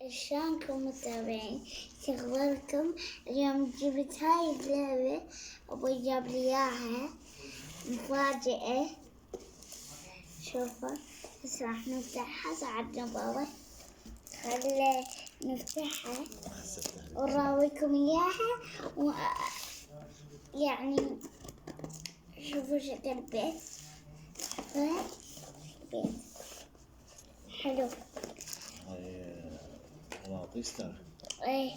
شلونكم متابعين؟ شغلكم اليوم جبت هاي اللعبة، أبوي جاب لي إياها مفاجأة. شوفوا بس راح نفتحها. ساعدنا بابا، خلي نفتحها وراويكم إياها يعني شوفوا شكل البيت. بيت حلو. قناطيس ترى. ايه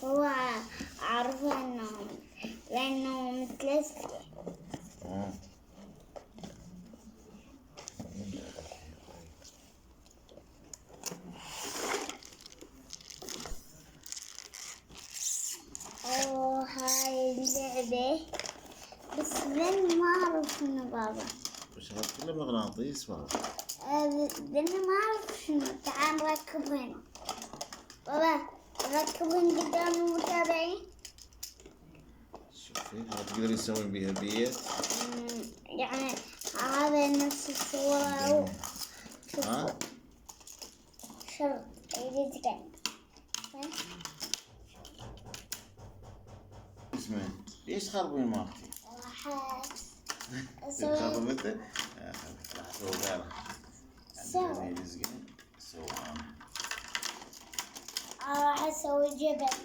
هو عارفه لأنه متلسع. هاي اللعبة بس لأني ما أعرف شنو بابا. وش هذا كله مغناطيس بابا؟ لأني ما أعرف شنو. تعال نركب هنا بابا، نركبهم قدام المتابعين. شوفي هذا تقدرين تسوين بيها بيت. يعني هذا نفس الصورة. ها؟ شرط يدقن. اسمعي ليش تخربين مالتي؟ راح اسوي خربته؟ راح اسوي غيره. عندنا يلزقين اسوي راح اسوي جبل.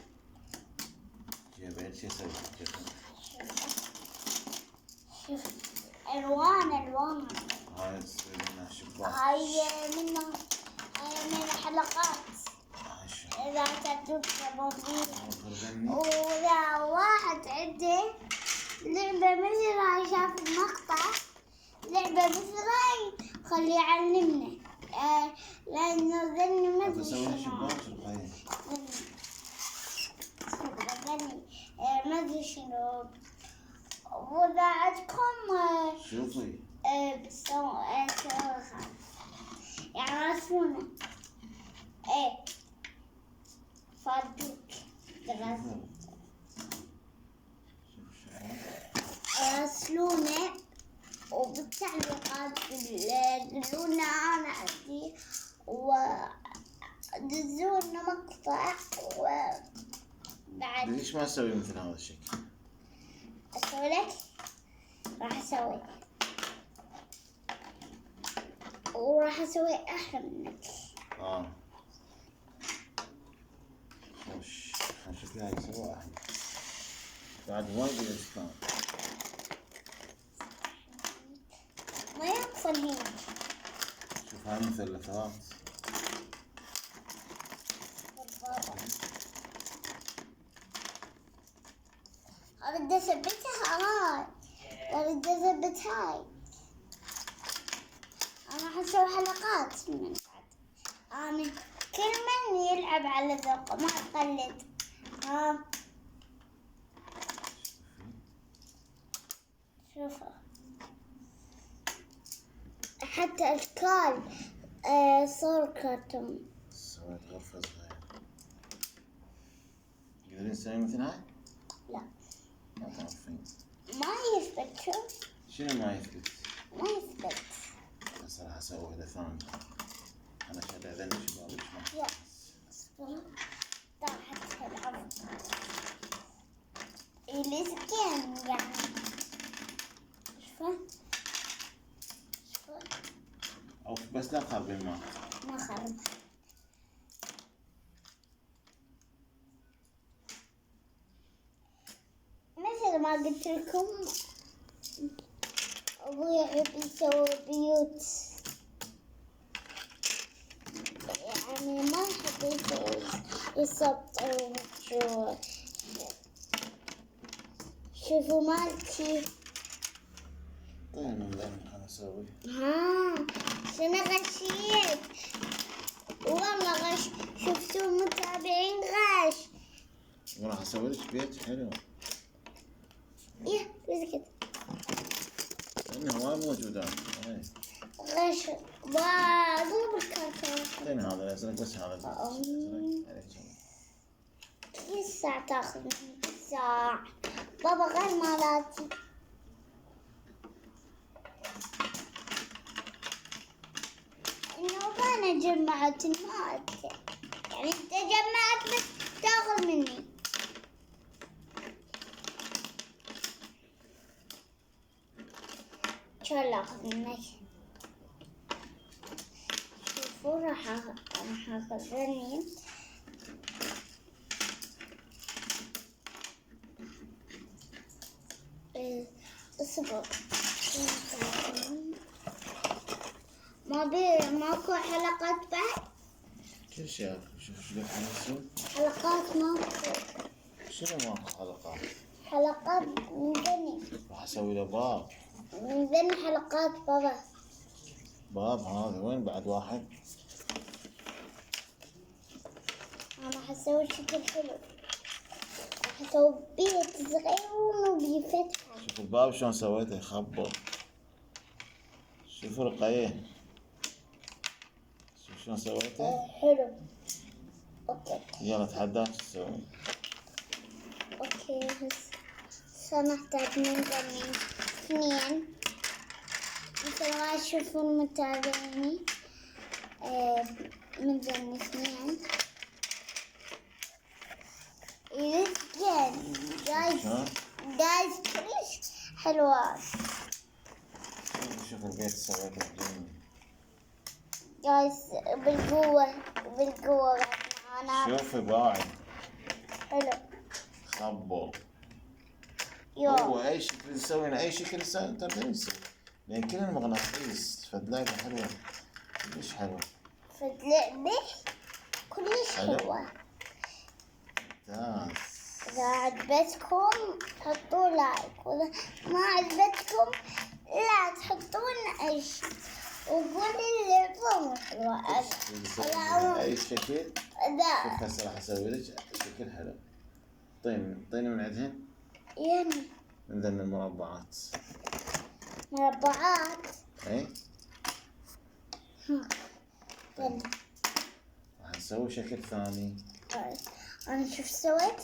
جبل شو اسوي جبل؟ شوف الوان هاي تصير لنا شباك. هاي من حلقات. إذا تدوك تبغين وإذا واحد عنده لعبة مثل هاي، شاف المقطع لعبة مثل هاي خليه يعلمنا. لأنه ذني ما أدري شنو. ما أدري شنو. وإذا عندكم شوفي بتسوي يعني رسمونا ايه فادوك رسلونا وبالتعليقات دلونا أنا عندي ودزونا مقطع. وبعد ليش ما أسوي مثل هذا الشكل؟ أسوي لك. راح أسوي وراح أسوي أحلى منك. خوش شكلها يسوى أحلى بعد وايد الأشكال. ما يقفل هنا. شوف هاي مثلثات. أريد أثبتها هاي وأريد أثبت هاي. أنا راح أسوي حلقات من بعد. أنا كل من يلعب على ذوق ما أقلد. شوفوا حتى أشكال صور كرتون. سويت غرفة صغيرة. تقدرين تسوين مثل هاي؟ لا ما تعرفين. ما يثبت. شوف شنو ما يثبت؟ ما يثبت. بس راح أسوي واحدة ثانية. أنا شاد أذني شبابك ما. يا اصبر طاحت العظم الاسكان يعني. شوفوا أو بس لا تخربين ما خرب. مثل ما قلت لكم أبوي يحب يسوي بيوت، يعني ما يحب يسوي يسطر. شوفوا مالتي. طيب أنا أسوي. شنو غشيت؟ والله غش. شفتوا متابعين غش. وراح أسوي لك بيت حلو. إيه بس كده. لأنه وايد موجودات. غش مو بالكرتون. زين هذا الأزرق بس هذا الأزرق. كل ساعة تاخذ مني ساعة بابا غير مالاتي. إنه أنا جمعت المال يعني بس تاخذ مني. شو اللي اخذ منك؟ شوفوا انا هاخذ رنين. اصبر. ماكو حلقات بعد؟ كل شيء شوف ايش قد حنسوي. حلقات ماكو. شنو ماكو حلقات؟ حلقات من ذني. راح اسوي له باب. من ذني حلقات بابا. باب هذا وين بعد واحد؟ أنا حسوي شكل حلو. حسوي بيت صغير وبيه فتحة. شوف الباب شلون سويته يخبر. شوفوا رقيه. شوف شلون سويته. حلو. اوكي. يلا تحداك شو تسوي. اوكي هسه نحتاج من ذني 2 مثل ما تشوفون متابعيني. من ذني 2 جايز كلش حلوة. شوف البيت سويته بجنن. جايز بالقوة بعد معانا. شوف باعي. حلو. خبر. يو. هو اي شكل تسوي اي شكل تقدر يصير لان كلها مغناطيس فاللعبة حلوة كلش حلوة. فاللعبة كلش حلوة. ممتاز. إذا عجبتكم حطوا لايك، وإذا ما عجبتكم لا تحطون أي شيء وقولي اللعبة مو حلوة. اي شكل. إذا شوف هسه راح اسوي لك شكل حلو. طيني من عندهن. يعني من ذن المربعات. مربعات. اي. يلا. راح نسوي شكل ثاني. أنا شوف سويت.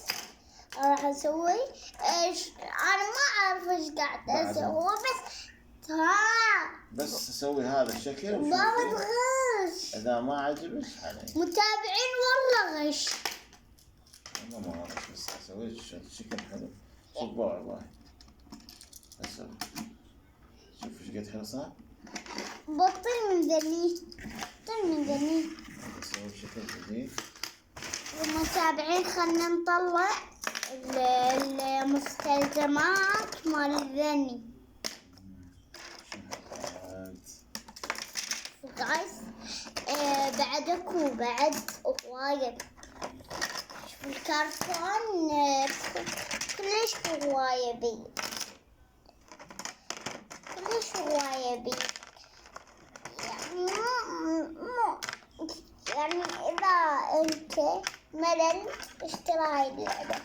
راح أسوي إيش؟ أنا ما أعرف إيش قاعد أسوي بس اسوي هذا الشكل بابا تغش. اذا ما عجبك علي. متابعين والله غش. والله ما اعرف بس اسوي لك شكل حلو. شوف باي اسوي. شوف ايش قد حلو صار. بطل من ذني. اسوي شكل جديد. المتابعين خلنا نطلع المستلزمات مال الذني. جايز بعد اكو بعد وايد. شوف الكرتون كلش هواية بي. يعني إذا أنت ملل اشتري هاي اللعبة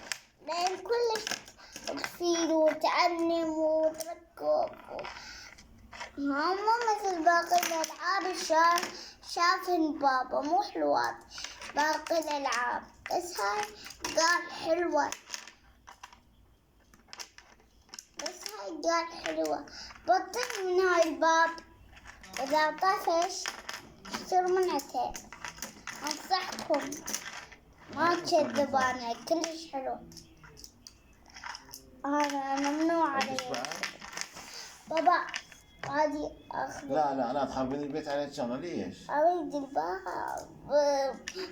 لأن كلش تفيد وتعلم وتركب. هم مثل باقي الألعاب شافن بابا مو حلوات باقي الألعاب، بس هاي قال حلوة. بطل من هاي الباب. إذا طفش اشتروا من عتاب. أنصحكم ما تكذب، أنا كلش حلو. أنا ممنوع علي بابا. هذه أخذ. لا تخربين البيت عليك انا ليش؟ أريد الباب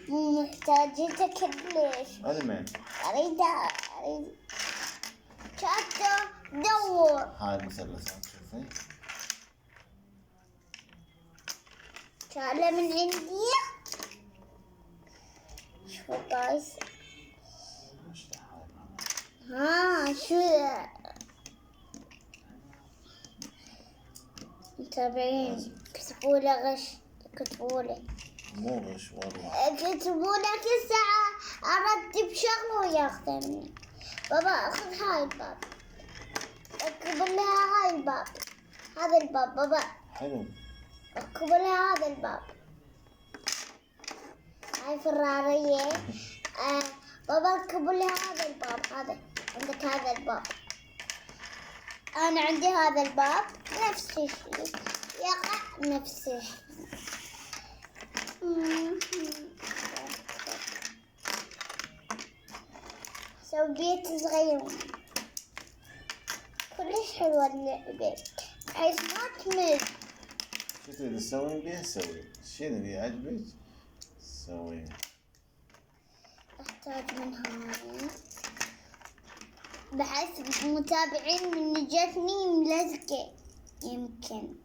محتاجته كلش. هذا مين؟ أريد شاتو دور. هاي المثلثات شوفي. شالة من عندي. شو جايز. شو متابعين كتبوا له غش. مو غش والله. كتبوا له كل ساعة أرتب شغله وياخذني. بابا أخذ هاي الباب. أكتب لها هاي الباب. هذا الباب بابا. حلو. أكتب لها هذا الباب. هاي فرارية. بابا أكتب لها هذا الباب. هذا عندك هذا الباب. أنا عندي هذا الباب نفس الشيء يقع نفس الشيء. سوي بيت صغير. كلش حلوة اللعبة بحيث ما تمل. شو تريد تسوين بيها سوي، الشيء اللي يعجبك سويه. أحتاج من هاي بحيث المتابعين من جتني ملزقة. يمكن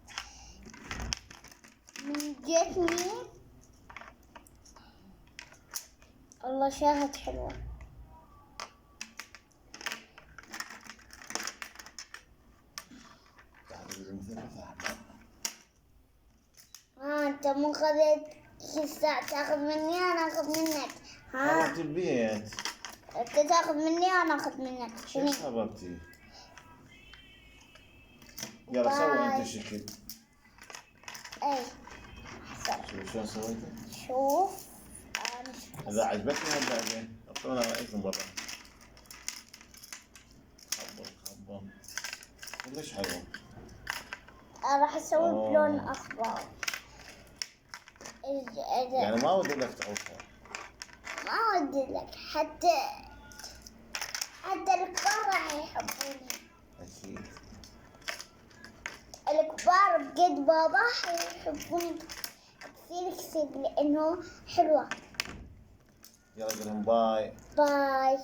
من جتني. الله شاهد حلوة. أنت مو خذيت شو ساعة تاخذ مني أنا أخذ منك. خربتي البيت. أنت تاخذ مني أنا أخذ منك. شنو؟ ليش خربتي؟ يلا سوي انت شكل. اي شوف شلون سويته؟ شوف إذا عجبتني هاللعبة أعطونا رأيكم برا. خبر كلش حلوة. راح اسوي بلون اخضر. يعني ما ودي لك تعوفها. ما ودي لك حتى الكبار راح يحبونها. أكيد. الكبار بقد بابا يحبون كثير لأنه حلوة. يلا قولهم باي. باي.